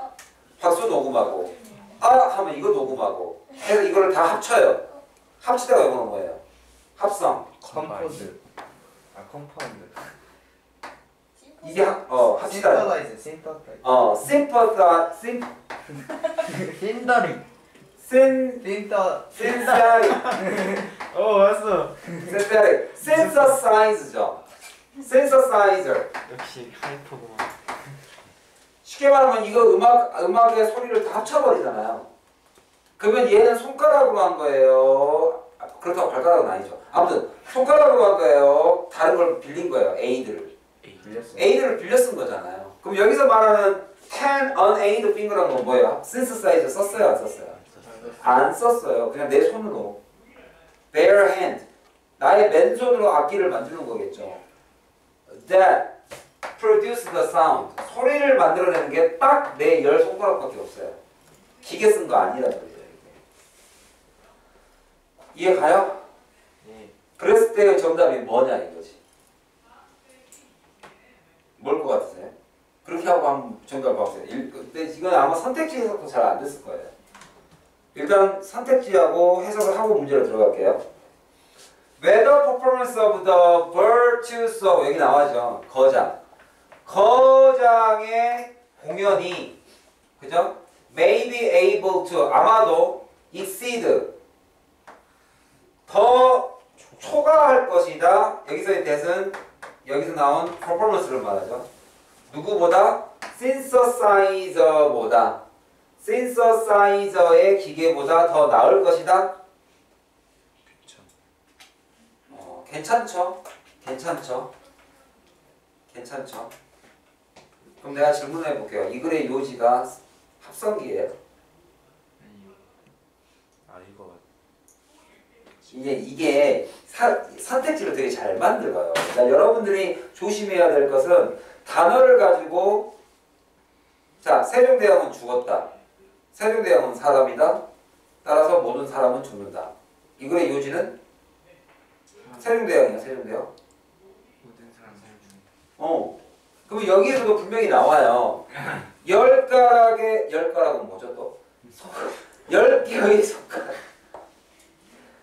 박수 녹음하고 아 하면 이거 녹음하고 해서 이거를 다 합쳐요. 합치다가 영어는 뭐예요? 합성. 컴포즈. 아 컴파운드. 이게 합치다. 심퍼사이즈. 힌더링. synthetic. 왔어. synthetic. synthesize죠. synthesizer. 역시 하이퍼구만. 쉽게 말하면 이거 음악의 소리를 다 합쳐버리잖아요. 그러면 얘는 손가락으로 한 거예요. 그렇다고 발가락은 아니죠. 아무튼 손가락으로 한 거예요. 다른 걸 빌린 거예요. 에이드를. 에이드를 빌려 쓴 거잖아요. 그럼 여기서 말하는 ten unaided finger라는 건 뭐예요? synthesizer 썼어요? 안 썼어요? 안 썼어요. 그냥 내 손으로. bare hand. 나의 맨손으로 악기를 만드는 거겠죠. that produce the sound. 소리를 만들어내는 게 딱 내 10손가락밖에 없어요. 기계 쓴 거 아니란 말이에요. 이해 가요? 네. 그랬을 때 정답이 뭐냐 이거지. 뭘 것 같으세요? 그렇게 하고 한번 정답 봐보세요. 근데 이건 아마 선택지 해석도 잘 안 됐을 거예요. 일단 선택지하고 해석을 하고 문제로 들어갈게요. Whether performance of the virtues of 여기 나와죠. 거장의 공연이 그죠? May be able to 아마도 exceed 더 초과할 것이다. 여기서의 that은 여기서 나온 performance를 말하죠. 누구보다? synthesizer보다 synthesizer의 기계보다 더 나을 것이다. 괜찮죠? 그럼 내가 질문해 볼게요. 이 글의 요지가 합성기예요. 이거 이게 선택지를 되게 잘 만들어요. 그러니까 여러분들이 조심해야 될 것은 단어를 가지고 자 세종대왕은 죽었다. 세종대왕은 사람이다. 따라서 모든 사람은 죽는다. 이 글의 요지는 세종대왕이야. 세종대왕. 모든 사람 살중. 그럼 여기에서도 분명히 나와요. 10가락은 뭐죠 또? 10개의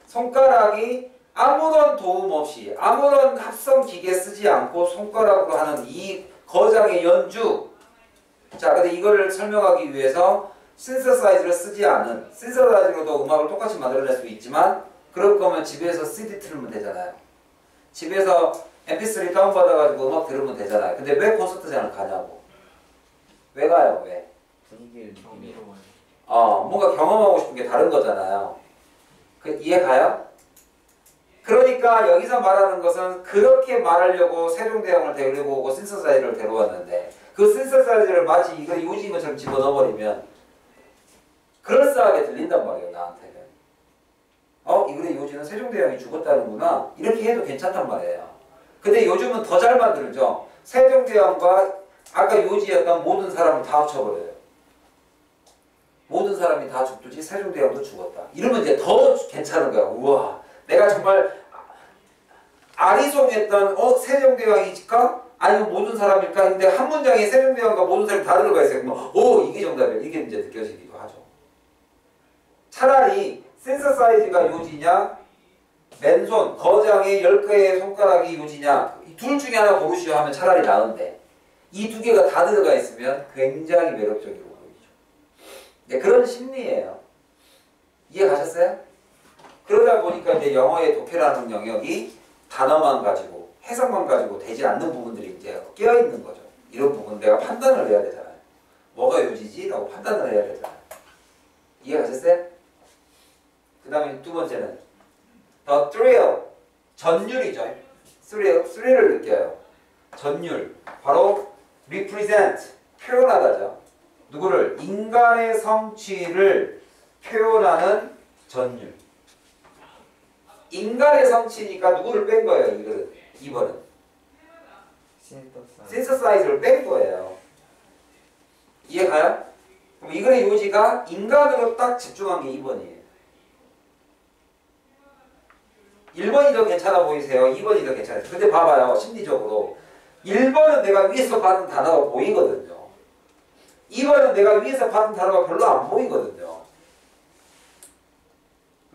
손가락이 아무런 도움 없이 아무런 합성 기계 쓰지 않고 손가락으로 하는 이 거장의 연주. 자, 근데 이거를 설명하기 위해서 신서사이즈를 쓰지 않은, 신서사이즈로도 음악을 똑같이 만들어낼 수 있지만 그럴 거면 집에서 CD 틀면 되잖아요. 집에서 MP3 다운받아가지고 음악 들으면 되잖아요. 근데 왜 콘서트장을 가냐고. 왜 가요? 왜? 분위기를 느끼게. 뭔가 경험하고 싶은 게 다른 거잖아요. 이해 가요? 그러니까 여기서 말하는 것은 그렇게 말하려고 세종대왕을 데리고 오고 신서사이즈를 데려왔는데 그 신서사이즈를 마치 이거 요지인 것처럼 집어넣어버리면 그럴싸하게 들린단 말이에요, 나한테는. 이거의 요지는 세종대왕이 죽었다는구나. 이렇게 해도 괜찮단 말이에요. 근데 요즘은 더 잘 만들죠. 세종대왕과 아까 요지였던 모든 사람을 다 합쳐버려요. 모든 사람이 다 죽듯이 세종대왕도 죽었다. 이러면 이제 더 괜찮은 거야. 우와, 내가 정말 아리송했던 세종대왕이실까? 아니면 모든 사람일까? 근데 한 문장에 세종대왕과 모든 사람이 다 들어가 있어요. 그러면 이게 정답이야. 이게 이제 느껴지기도 하죠. 차라리 신서사이즈가 요지냐, 맨손, 거장의 10개의 손가락이 요지냐, 둘 중에 하나 고르시오 하면 차라리 나은데 이 두 개가 다 들어가 있으면 굉장히 매력적으로 보이죠. 네, 그런 심리예요. 이해 가셨어요? 그러다 보니까 이제 영어의 독해라는 영역이 단어만 가지고 해석만 가지고 되지 않는 부분들이 이제 끼어있는 거죠. 이런 부분 내가 판단을 해야 되잖아요. 뭐가 요지지? 라고 판단을 해야 되잖아요. 이해 가셨어요? 그 다음에 두 번째는 The thrill, 전율이죠. 스릴을 느껴요. 전율, 바로 represent, 표현하다죠. 누구를? 인간의 성취를 표현하는 전율. 인간의 성취니까 누구를 뺀 거예요, 이거는? 2번은. 신서사이즈를 뺀 거예요. 이해가요? 그럼 이거의 요지가 인간으로 딱 집중한 게 2번이에요. 1번이 더 괜찮아 보이세요? 2번이 더 괜찮아요. 근데 봐봐요. 심리적으로. 1번은 내가 위에서 받은 단어가 보이거든요. 2번은 내가 위에서 받은 단어가 별로 안 보이거든요.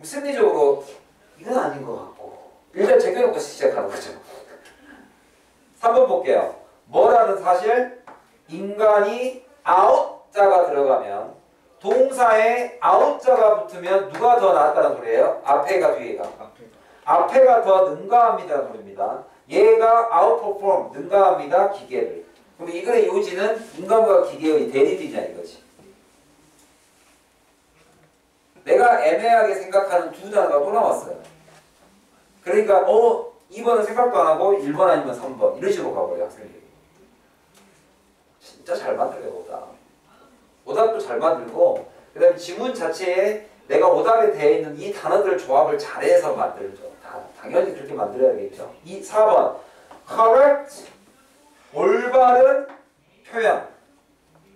심리적으로 이건 아닌 것 같고. 일단 제껴놓고 시작하는 거죠. 3번 볼게요. 뭐라는 사실? 인간이 아웃자가 들어가면 동사에 아웃자가 붙으면 누가 더 낫다는 소리예요? 앞에가 뒤에가? 앞에가 더 능가합니다는 소리입니다. 얘가 outperform, 능가합니다. 기계를. 그럼 이거의 요지는 인간과 기계의 대립이냐 이거지. 내가 애매하게 생각하는 두 단어가 또 나왔어요. 그러니까 2번은 생각도 안 하고 1번 아니면 3번 이런 식으로 가버려요. 학생들이. 진짜 잘 만들어요. 오답도 잘 만들고 그 다음에 지문 자체에 내가 오답에 되어 있는 이 단어들 조합을 잘해서 만들죠. 당연히 그렇게 만들어야겠죠. 4번 correct, 올바른 표현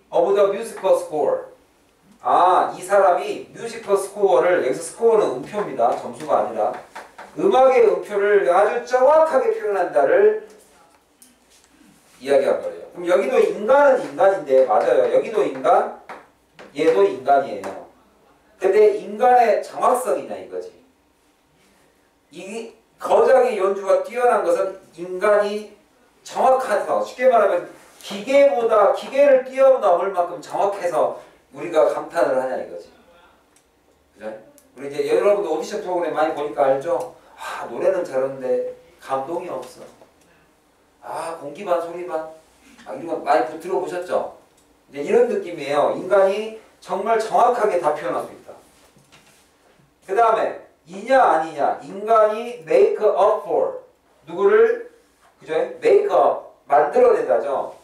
of the musical score. 이 사람이 뮤지컬 스코어를, 여기서 스코어는 음표입니다. 점수가 아니라 음악의 음표를 아주 정확하게 표현한다를 이야기한 거예요. 그럼 여기도 인간은 인간인데 맞아요. 여기도 인간, 얘도 인간이에요. 근데 인간의 정확성이냐 이거지. 이 거장의 연주가 뛰어난 것은 인간이 정확해서, 쉽게 말하면 기계보다 기계를 뛰어넘을 만큼 정확해서 우리가 감탄을 하냐 이거지. 그래? 우리 이제 여러분도 오디션 프로그램 많이 보니까 알죠? 노래는 잘하는데 감동이 없어. 공기 반 소리 반. 이런 거 많이 들어보셨죠? 이제 이런 느낌이에요. 인간이 정말 정확하게 다 표현할 수 있다. 그 다음에 이냐 아니냐. 인간이 make up for. 누구를? 그죠? make up. 만들어낸다죠.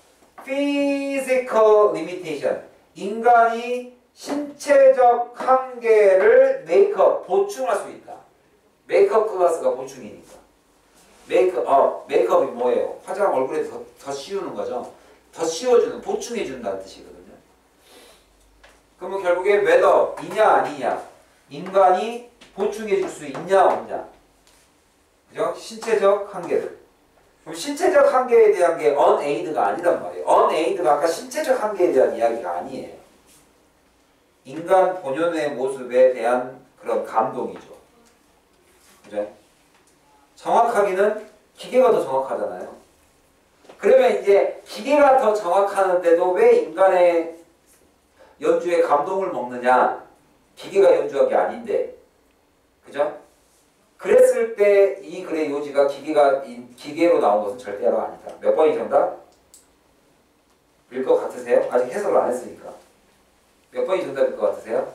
physical limitation. 인간이 신체적 한계를 make up. 보충할 수 있다. make up 클래스가 보충이니까. make up. make up이 뭐예요? 화장 얼굴에 더 씌우는 거죠. 더 씌워주는, 보충해준다는 뜻이거든요. 그러면 결국에 whether, 이냐 아니냐. 인간이 보충해줄 수 있냐 없냐. 그죠? 신체적 한계를. 그럼 신체적 한계에 대한 게 unaided가 아니란 말이에요. unaided가 아까 신체적 한계에 대한 이야기가 아니에요. 인간 본연의 모습에 대한 그런 감동이죠. 그죠? 정확하기는 기계가 더 정확하잖아요. 그러면 이제 기계가 더 정확하는데도 왜 인간의 연주에 감동을 먹느냐? 기계가 연주한 게 아닌데. 그죠? 그랬을 때 이 글의 요지가 기계로 나온 것은 절대로 아니다. 몇 번이 정답? 일 것 같으세요? 아직 해석을 안 했으니까. 몇 번이 정답일 것 같으세요?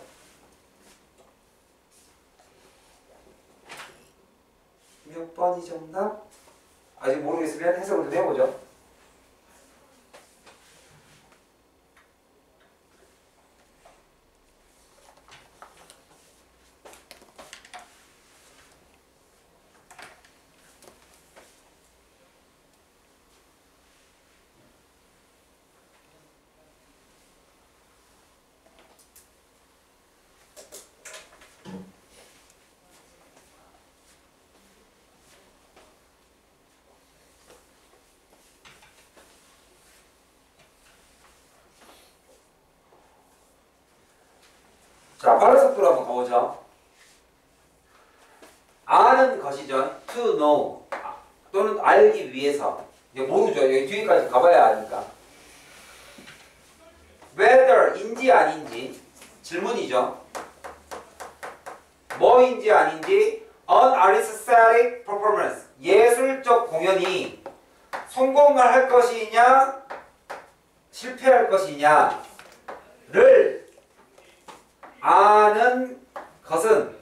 몇 번이 정답? 아직 모르겠으면 해석을 좀 해보죠. 자, 빠른 속도로 한번 가보죠. 아는 것이죠. to know. 또는 알기 위해서. 이제 모르죠. 여기 뒤에까지 가봐야 아니까. whether인지 아닌지. 질문이죠. 뭐인지 아닌지. an artistic performance. 예술적 공연이 성공을 할 것이냐, 실패할 것이냐를 아는 것은,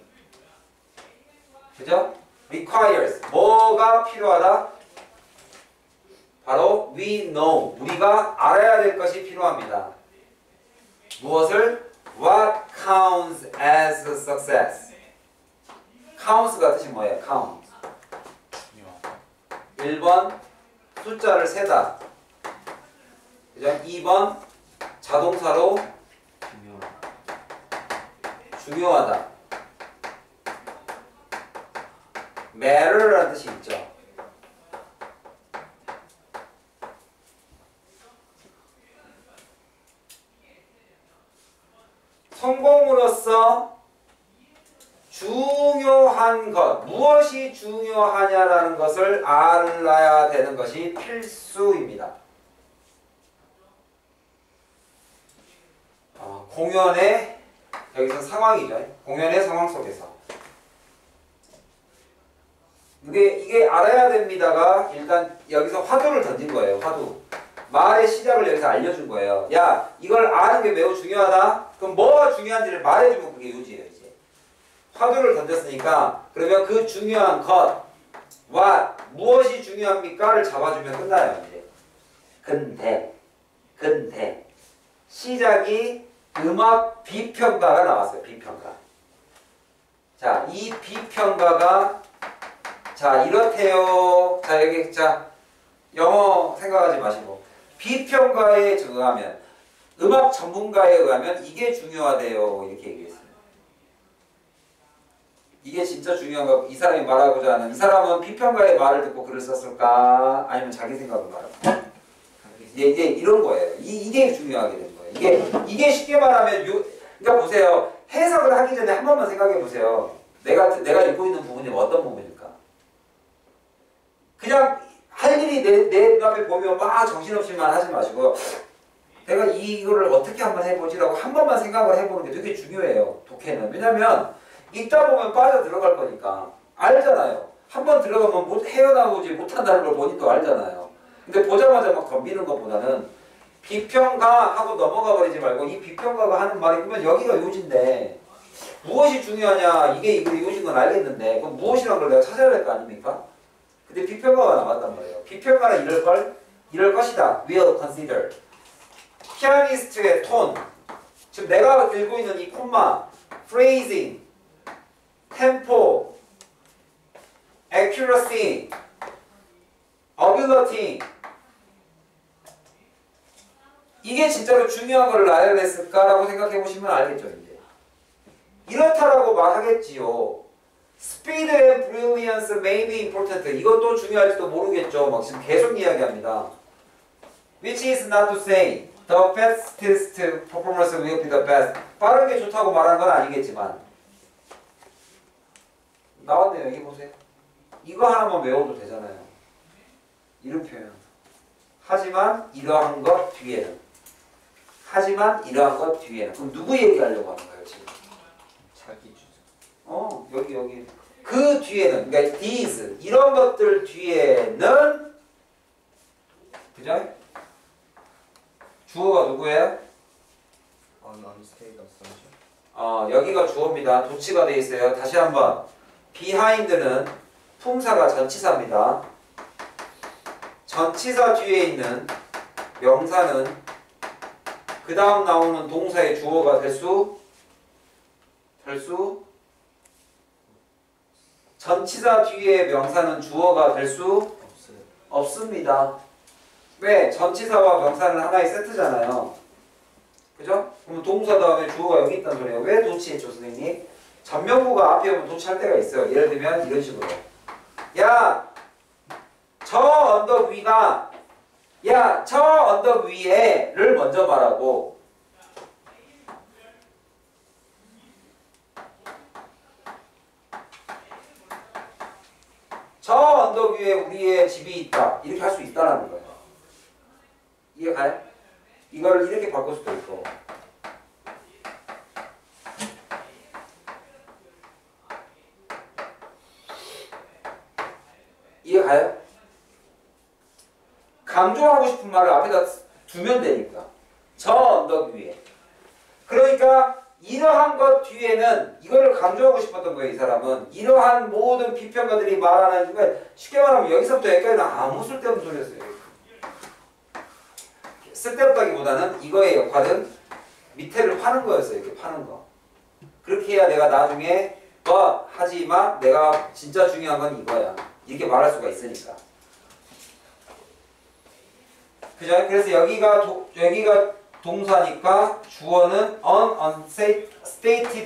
그죠? requires, 뭐가 필요하다? 바로 we know, 우리가 알아야 될 것이 필요합니다. 무엇을? What counts as success? counts가 뜻이 뭐예요? count. 1번 숫자를 세다. 그죠? 2번 자동사로 중요하다. matter라는 뜻이 있죠. 성공으로서 중요한 것, 무엇이 중요하냐라는 것을 알아야 되는 것이 필수입니다. 공연의, 여기서 상황이죠. 공연의 상황 속에서. 이게 알아야 됩니다가 일단 여기서 화두를 던진 거예요. 화두. 말의 시작을 여기서 알려준 거예요. 야, 이걸 아는 게 매우 중요하다? 그럼 뭐가 중요한지를 말해주면 그게 요지예요, 이제. 화두를 던졌으니까, 그러면 그 중요한 것, what, 무엇이 중요합니까?를 잡아주면 끝나요, 이제. 근데, 시작이 음악 비평가가 나왔어요, 비평가. 자, 이 비평가가, 자, 이렇대요. 자, 여기, 자, 영어 생각하지 마시고. 비평가에 의하면, 음악 전문가에 의하면 이게 중요하대요. 이렇게 얘기했어요. 이게 진짜 중요한 거, 이 사람이 말하고자 하는, 이 사람은 비평가의 말을 듣고 글을 썼을까? 아니면 자기 생각을 말할까? 이게 이런 거예요. 이게 중요하게 된 거예요. 이게 쉽게 말하면, 그러니까 보세요. 해석을 하기 전에 한 번만 생각해 보세요. 내가 읽고 있는 부분이 어떤 부분일까? 그냥 할 일이 내 눈앞에 보면 막 정신없이만 하지 마시고 내가 이거를 어떻게 한번 해보지라고 한 번만 생각을 해보는 게 되게 중요해요. 독해는. 왜냐면 읽다 보면 빠져 들어갈 거니까. 알잖아요. 한 번 들어가면 헤어나오지 못한다는 걸 본인도 알잖아요. 근데 보자마자 막 덤비는 것보다는 비평가하고 넘어가 버리지 말고 이 비평가가 하는 말이 그러면 여기가 요지인데 무엇이 중요하냐 이게 요지인 건 알겠는데 그럼 무엇이란 걸 내가 찾아야 될 거 아닙니까? 근데 비평가가 나왔단 말이에요. 비평가는 이럴 것이다. will consider. 피아니스트의 톤. 지금 내가 들고 있는 이 콤마, phrasing, tempo, accuracy, ability. 이게 진짜로 중요한 걸 알아야 됐을까라고 생각해 보시면 알겠죠, 이제. 이렇다라고 말하겠지요. Speed and brilliance may be important. 이것도 중요할지도 모르겠죠. 막 지금 계속 이야기합니다. Which is not to say the fastest performance will be the best. 빠른 게 좋다고 말한 건 아니겠지만 나왔네요. 여기 보세요. 이거 하나만 외워도 되잖아요. 이런 표현. 하지만 이러한 것 뒤에는. 하지만 이러한 것 뒤에는. 그럼 누구 얘기하려고 하는 거예요 지금? 자기 주장. 여기. 그 뒤에는, 그러니까 these 이런 것들 뒤에는, 그죠? 주어가 누구예요? unstable assumption. 여기가 주어입니다. 도치가 돼 있어요. 다시 한번. behind는 품사가 전치사입니다. 전치사 뒤에 있는 명사는 그 다음 나오는 동사의 주어가 될 수 전치사 뒤에 명사는 주어가 될 수 없어요. 없습니다. 왜? 전치사와 명사는 하나의 세트잖아요. 그죠? 그럼 동사 다음에 주어가 여기 있다는 소리예요. 왜 도치했죠, 선생님? 전명구가 앞에 오면 도치할 때가 있어요. 예를 들면 이런 식으로. 야, 저 언덕 위가, 야, 저 언덕 위에를 먼저 말하고, 저 언덕 위에 우리의 집이 있다. 이렇게 할 수 있다는 거예요. 이해가요? 이걸 이렇게 바꿀 수도 있고. 이해가요? 강조하고 싶은 말을 앞에다 두면 되니까. 저 언덕 위에. 그러니까 이러한 것 뒤에는 이거를 강조하고 싶었던 거예요. 이 사람은. 이러한 모든 비평가들이 말하는, 쉽게 말하면 여기서부터 여기까지는 아무 쓸데없는 소리였어요. 쓸데없다기보다는 이거의 역할은 밑에를 파는 거였어요. 이렇게 파는 거. 그렇게 해야 내가 나중에 하지마, 내가 진짜 중요한 건 이거야. 이렇게 말할 수가 있으니까. 그죠? 그래서 여기가 동사니까 주어는 unstated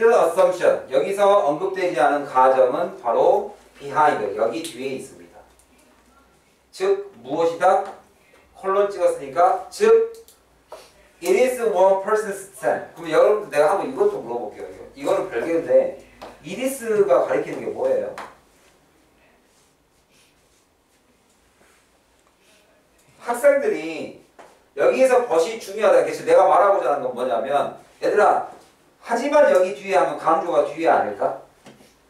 assumption. 여기서 언급되지 않은 가정은 바로 behind. 여기 뒤에 있습니다. 즉 무엇이다? 콜론 찍었으니까 즉 it is one person's stand. 그럼 여러분들 내가 한번 이것도 물어볼게요. 이거는 별개인데 it is가 가리키는 게 뭐예요? 학생들이 여기에서 벗이 중요하다. 그래서 내가 말하고자 하는 건 뭐냐면 얘들아 하지만 여기 뒤에 하면 강조가 뒤에 아닐까?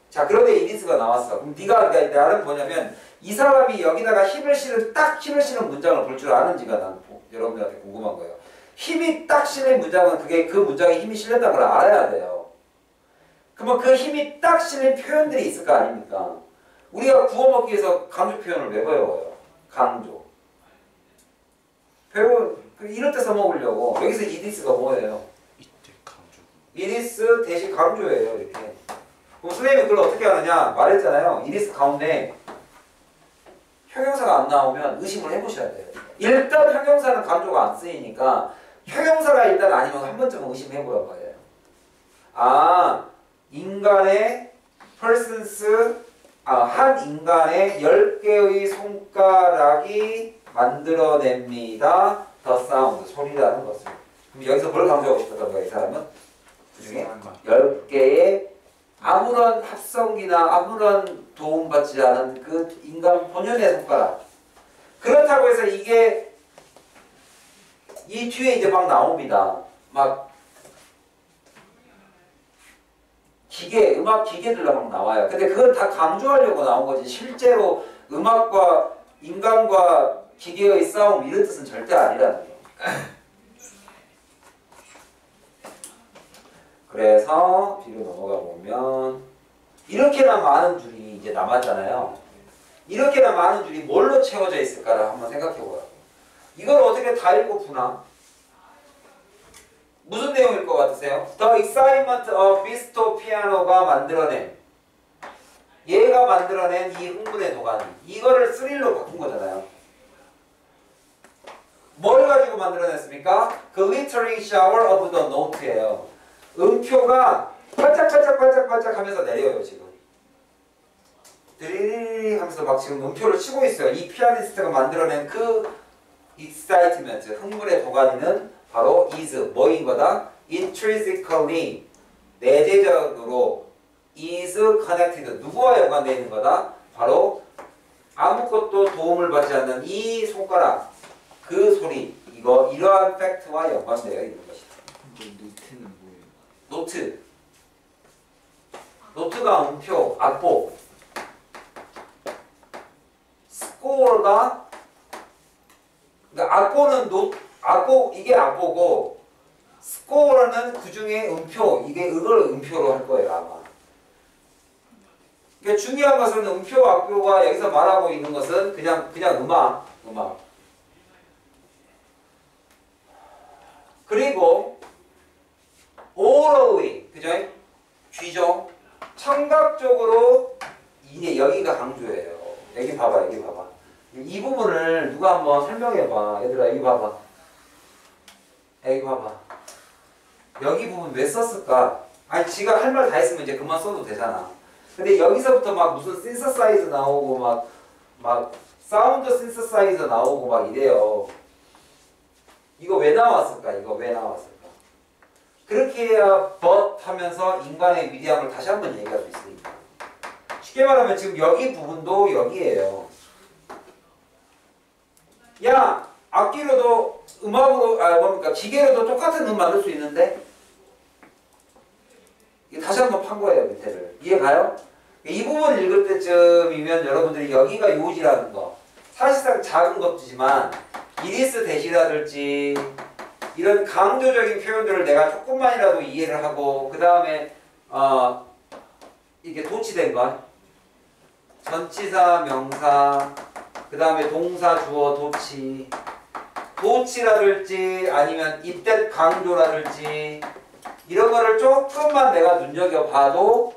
자 그런데 it is가 나왔어. 그럼 네가 나는 뭐냐면 이 사람이 여기다가 힘을 실은 문장을 볼 줄 아는지가 난 여러분들한테 궁금한 거예요. 힘이 딱 실린 문장은 그 문장에 힘이 실렸다는 걸 알아야 돼요. 그러면 그 힘이 딱 실린 표현들이 있을 거 아닙니까? 우리가 구워먹기 위해서 강조 표현을 왜 배워요? 강조. 이럴 때 써먹으려고. 여기서 it is가 뭐예요? 이때 강조. it is 대신 강조예요. 이렇게. 그럼 선생님이 그걸 어떻게 하느냐? 말했잖아요. it is 가운데 형용사가 안 나오면 의심을 해보셔야 돼요. 일단 형용사는 강조가 안 쓰이니까 형용사가 일단 아니면 한 번쯤은 의심해보란 말이에요. 인간의 persons, 한 인간의 10개의 손가락이 만들어냅니다. the sound, 소리라는 것을. 그럼 여기서 뭘 강조하고 싶었던 거예요, 이 사람은? 그 중에 10개의 아무런 합성기나 아무런 도움받지 않은 그 인간 본연의 손가락. 그렇다고 해서 이게 이 뒤에 이제 막 나옵니다. 막 음악 기계들로 막 나와요. 근데 그걸 다 강조하려고 나온 거지. 실제로 음악과 인간과 기계의 싸움 이런 뜻은 절대 아니라는 거예요. 그래서 뒤로 넘어가 보면 이렇게나 많은 줄이 이제 남았잖아요. 이렇게나 많은 줄이 뭘로 채워져 있을까를 한번 생각해 보라고. 이걸 어떻게 다 읽고 푸나? 무슨 내용일 것 같으세요? The excitement of Bisto Piano가 만들어낸 얘가 만들어낸 이 흥분의 도가니 이거를 스릴로 바꾼 거잖아요. 뭘 가지고 만들어냈습니까? Glittering shower of the note예요. 음표가 반짝반짝반짝반짝 하면서 내려요 지금. 드리리리 하면서 막 지금 음표를 치고 있어요. 이 피아니스트가 만들어낸 그 excitement, 흥분의 도가니는 바로 is 뭐인 거다? intrinsically 내재적으로 is connected 누구와 연관되어 있는 거다? 바로 아무것도 도움을 받지 않는 이 손가락, 그 소리, 이러한 팩트와 연관되어 있는 것이다. 근데 노트는 뭐예요? 노트. 노트가 음표, 악보. 스코어가, 그러니까 악보, 이게 악보고, 스코어는 그 중에 음표, 이걸 음표로 할 거예요, 아마. 그러니까 중요한 것은 음표, 악보가 여기서 말하고 있는 것은 그냥 음악. 그리고 orally, 그죠? 쥐죠? 청각적으로 이게 여기가 강조예요. 여기 봐봐. 이 부분을 누가 한번 설명해봐. 얘들아, 여기 봐봐. 여기 부분 왜 썼을까? 아니, 지가 할 말 다 했으면 이제 그만 써도 되잖아. 근데 여기서부터 막 무슨 신서사이저 나오고 막 사운드 신서사이저 나오고 막 이래요. 이거 왜 나왔을까? 그렇게 해야 but 하면서 인간의 위대함을 다시 한번 얘기할 수 있으니까. 쉽게 말하면 지금 여기 부분도 여기에요. 야, 악기로도 음악으로 기계로도 똑같은 음 만들 수 있는데 이게 다시 한번 판 거예요, 밑에를. 이해가요? 이 부분을 읽을 때쯤이면 여러분들이 여기가 요지라는 거, 사실상 작은 것이지만 이리스 대시라든지 이런 강조적인 표현들을 내가 조금만이라도 이해를 하고 그 다음에 이게 도치된 것, 전치사, 명사, 그 다음에 동사, 주어, 도치라든지 아니면 이때 강조라든지 이런 거를 조금만 내가 눈여겨봐도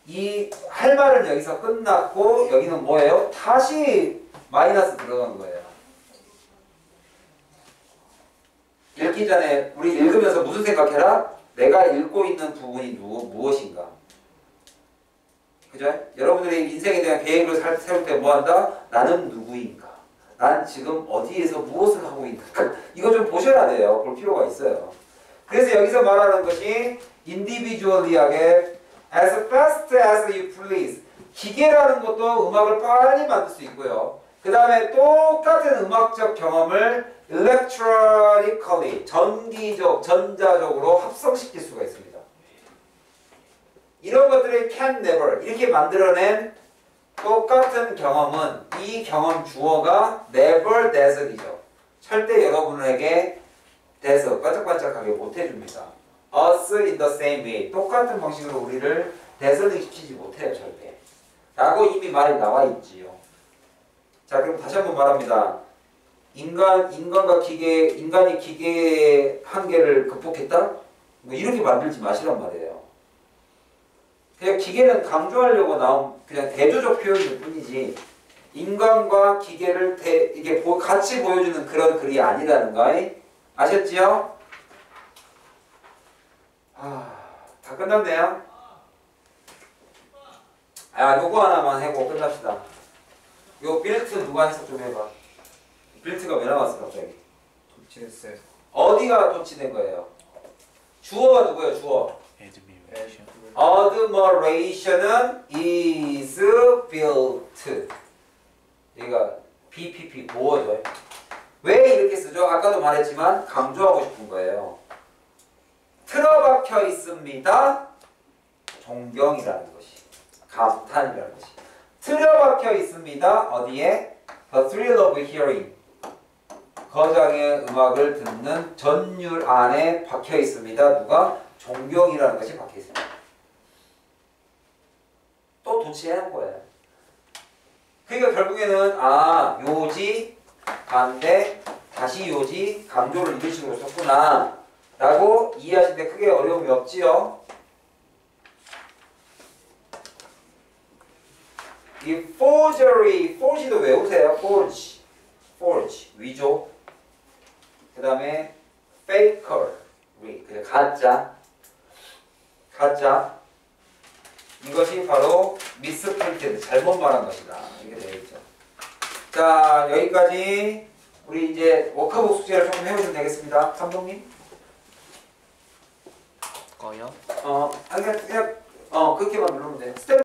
이 할 말은 여기서 끝났고 여기는 뭐예요? 다시 마이너스 들어간 거예요. 읽기 전에 우리 읽으면서 무슨 생각해라? 내가 읽고 있는 부분이 무엇인가? 그죠? 여러분들이 인생에 대한 계획을 세울 때 뭐한다? 나는 누구인가? 난 지금 어디에서 무엇을 하고 있는가? 이거 좀 보셔야 돼요. 볼 필요가 있어요. 그래서 여기서 말하는 것이 individually하게 as fast as you please. 기계라는 것도 음악을 빨리 만들 수 있고요. 그 다음에 똑같은 음악적 경험을 electronically, 전자적으로 합성시킬 수가 있습니다. 이런 것들을 can never, 이렇게 만들어낸 똑같은 경험은 이 경험 주어가 never does이죠. 절대 여러분에게 돼서 반짝반짝하게 못해줍니다. us in the same way. 똑같은 방식으로 우리를 대설시키지 못해요, 절대. 라고 이미 말이 나와 있지요. 자, 그럼 다시 한번 말합니다. 인간이 기계의 한계를 극복했다? 뭐 이렇게 만들지 마시란 말이에요. 그냥 기계는 강조하려고 나온 그냥 대조적 표현일 뿐이지 인간과 기계를 이게 같이 보여주는 그런 글이 아니라는 거 아셨지요? 다 끝났네요. 요거 하나만 하고 끝납시다. 요 빌트 누가 해석 좀 해봐. 빌트가 왜 나왔어 갑자기? 도치됐어요. 어디가 도치된 거예요? 주어가 누구예요? 주어. admiration. Admiration은 is built. 여기가 BPP 보어죠. 왜 이렇게 쓰죠? 아까도 말했지만 강조하고 싶은 거예요. 틀어박혀 있습니다. 존경이라는 것이, 감탄이라는 것이. 틀어박혀 있습니다. 어디에? The thrill of hearing. 거장의 음악을 듣는 전율 안에 박혀 있습니다. 누가? 존경이라는 것이 박혀 있습니다. 또 도치해놓은 거예요. 그러니까 결국에는 요지, 반대, 다시 요지, 강조를 이런 식으로 썼구나 라고 이해하시는데 크게 어려움이 없지요. 이 forge도 외우세요. forge, 위조. 그 다음에 fakery, 가짜. 이것이 바로 misprinted, 잘못 말한 것이다. 이게 되겠죠. 자, 여기까지 우리 이제 워크북 숙제를 조금 해보시면 되겠습니다. 감독님. 거요? 그냥 그렇게만 누르면 돼. 스텝